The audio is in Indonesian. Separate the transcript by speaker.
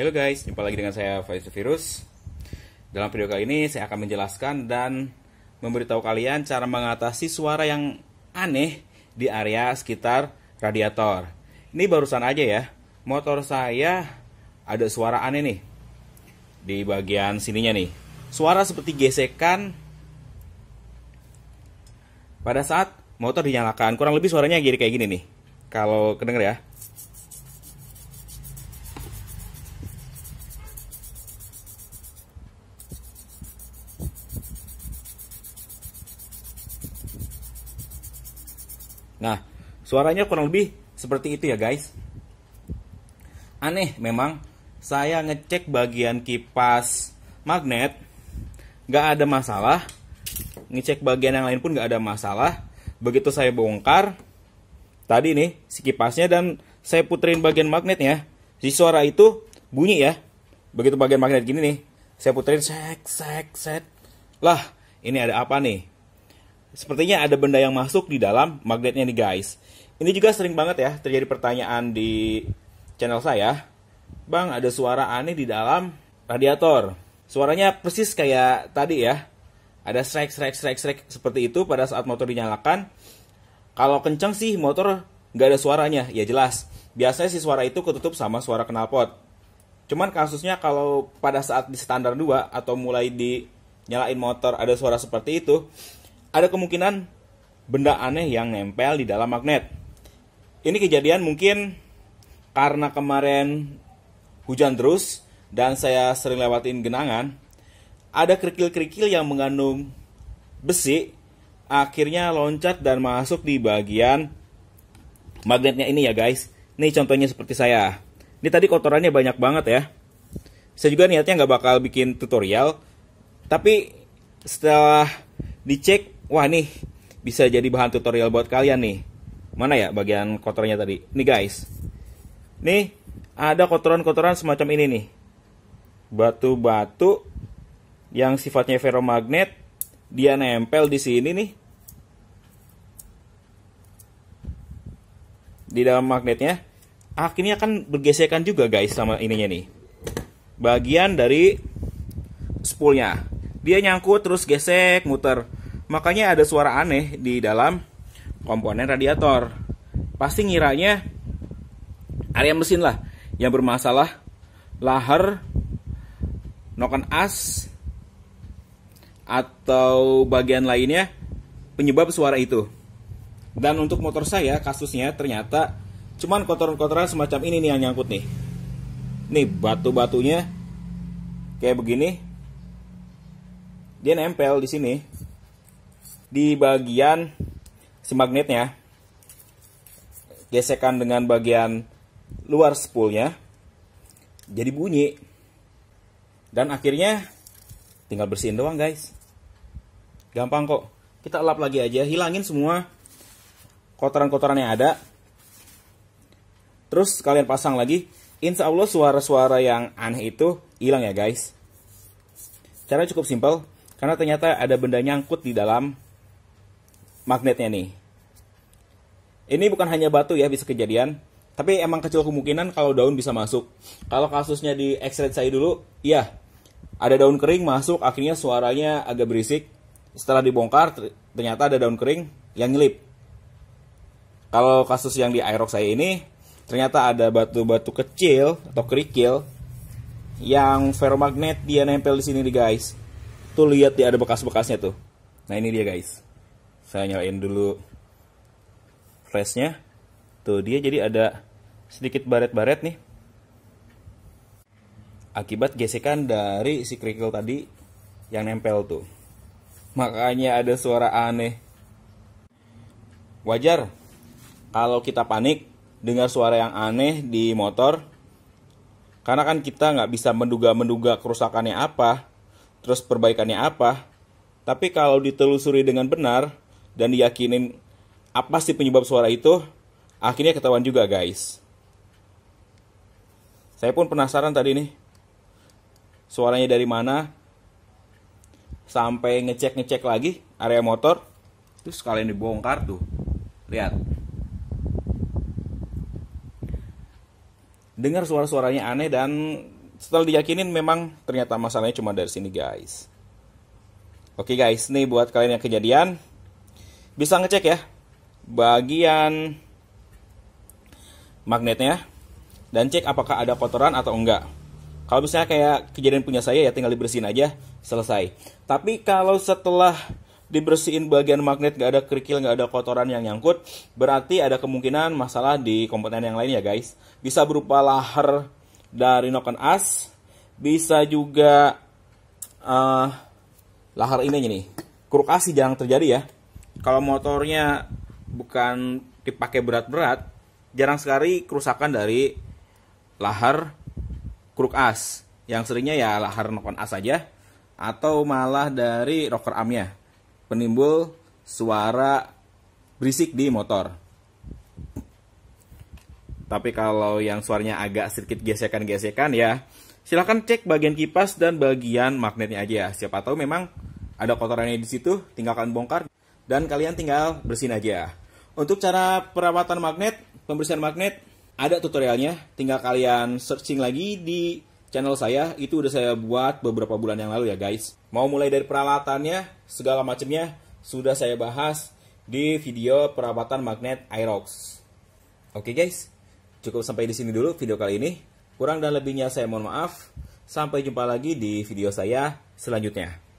Speaker 1: Halo guys, jumpa lagi dengan saya Faiz Virus. Dalam video kali ini saya akan menjelaskan dan memberitahu kalian cara mengatasi suara yang aneh di area sekitar radiator. Ini barusan aja ya, motor saya ada suara aneh nih di bagian sininya nih. Suara seperti gesekan pada saat motor dinyalakan. Kurang lebih suaranya jadi kayak gini nih. Kalau kedenger ya. Nah, suaranya kurang lebih seperti itu ya guys. Aneh memang, saya ngecek bagian kipas magnet, nggak ada masalah. Ngecek bagian yang lain pun nggak ada masalah. Begitu saya bongkar, tadi nih si kipasnya dan saya puterin bagian magnetnya, si suara itu bunyi ya. Begitu bagian magnet gini nih, saya puterin set. Lah, ini ada apa nih? Sepertinya ada benda yang masuk di dalam magnetnya nih guys. Ini juga sering banget ya terjadi pertanyaan di channel saya. Bang, ada suara aneh di dalam radiator. Suaranya persis kayak tadi ya. Ada srek seperti itu pada saat motor dinyalakan. Kalau kenceng sih motor nggak ada suaranya, ya jelas. Biasanya sih suara itu ketutup sama suara knalpot. Cuman kasusnya kalau pada saat di standar 2 atau mulai dinyalain motor ada suara seperti itu, ada kemungkinan benda aneh yang nempel di dalam magnet. Ini kejadian mungkin karena kemarin hujan terus dan saya sering lewatin genangan. Ada kerikil-kerikil yang mengandung besi, akhirnya loncat dan masuk di bagian magnetnya ini ya guys. Ini contohnya seperti saya. Ini tadi kotorannya banyak banget ya. Saya juga niatnya nggak bakal bikin tutorial, tapi setelah dicek, wah nih bisa jadi bahan tutorial buat kalian nih. Mana ya bagian kotornya tadi? Nih guys. Nih ada kotoran-kotoran semacam ini nih. Batu-batu yang sifatnya ferromagnet, dia nempel di sini nih. Di dalam magnetnya. Akhirnya kan bergesekan juga guys sama ininya nih. Bagian dari spoolnya. Dia nyangkut terus gesek, muter. Makanya ada suara aneh di dalam komponen radiator. Pasti ngiranya area mesin lah yang bermasalah, lahar, noken as, atau bagian lainnya penyebab suara itu. Dan untuk motor saya kasusnya ternyata cuman kotoran-kotoran semacam ini nih yang nyangkut nih. Nih batu-batunya kayak begini. Dia nempel di sini. Di bagian si magnetnya, gesekan dengan bagian luar spoolnya, jadi bunyi. Dan akhirnya tinggal bersihin doang guys. Gampang kok. Kita lap lagi aja, hilangin semua kotoran-kotoran yang ada. Terus kalian pasang lagi. Insya Allah suara-suara yang aneh itu hilang ya guys. Caranya cukup simpel, karena ternyata ada benda nyangkut di dalam magnetnya nih. Ini bukan hanya batu ya bisa kejadian, tapi emang kecil kemungkinan kalau daun bisa masuk. Kalau kasusnya di X-ray saya dulu, iya, ada daun kering masuk, akhirnya suaranya agak berisik. Setelah dibongkar, ternyata ada daun kering yang nyelip. Kalau kasus yang di Aerox saya ini, ternyata ada batu-batu kecil atau kerikil yang ferromagnet dia nempel di sini nih guys. Tuh lihat dia ada bekas-bekasnya tuh. Nah ini dia guys. Saya nyalain dulu flashnya. Tuh dia jadi ada sedikit baret-baret nih. Akibat gesekan dari si kerikil tadi yang nempel tuh. Makanya ada suara aneh. Wajar kalau kita panik dengar suara yang aneh di motor. Karena kan kita nggak bisa menduga-menduga kerusakannya apa, terus perbaikannya apa. Tapi kalau ditelusuri dengan benar dan diyakinin apa sih penyebab suara itu, akhirnya ketahuan juga guys. Saya pun penasaran tadi nih, suaranya dari mana. Sampai ngecek lagi area motor. Terus sekalian dibongkar tuh. Lihat. Dengar suara-suaranya aneh dan Setelah diyakinin memang ternyata masalahnya cuma dari sini guys. Oke guys, nih buat kalian yang kejadian, bisa ngecek ya bagian magnetnya dan cek apakah ada kotoran atau enggak. Kalau misalnya kayak kejadian punya saya ya tinggal dibersihin aja, selesai. Tapi kalau setelah dibersihin bagian magnet nggak ada kerikil, nggak ada kotoran yang nyangkut, berarti ada kemungkinan masalah di komponen yang lain ya guys. Bisa berupa lahar dari noken as, bisa juga lahar ini nih, kruk as sih jarang terjadi ya. Kalau motornya bukan dipakai berat-berat, jarang sekali kerusakan dari lahar kruk as. Yang seringnya ya lahar noken as saja, atau malah dari rocker armnya, penimbul suara berisik di motor. Tapi kalau yang suaranya agak sedikit gesekan-gesekan ya, silahkan cek bagian kipas dan bagian magnetnya aja ya. Siapa tahu memang ada kotorannya di situ, tinggal kalian bongkar dan kalian tinggal bersihin aja. Untuk cara perawatan magnet, pembersihan magnet, ada tutorialnya. Tinggal kalian searching lagi di channel saya, itu udah saya buat beberapa bulan yang lalu ya guys. Mau mulai dari peralatannya, segala macamnya sudah saya bahas di video perawatan magnet Aerox. Oke guys, cukup sampai di sini dulu video kali ini. Kurang dan lebihnya saya mohon maaf. Sampai jumpa lagi di video saya selanjutnya.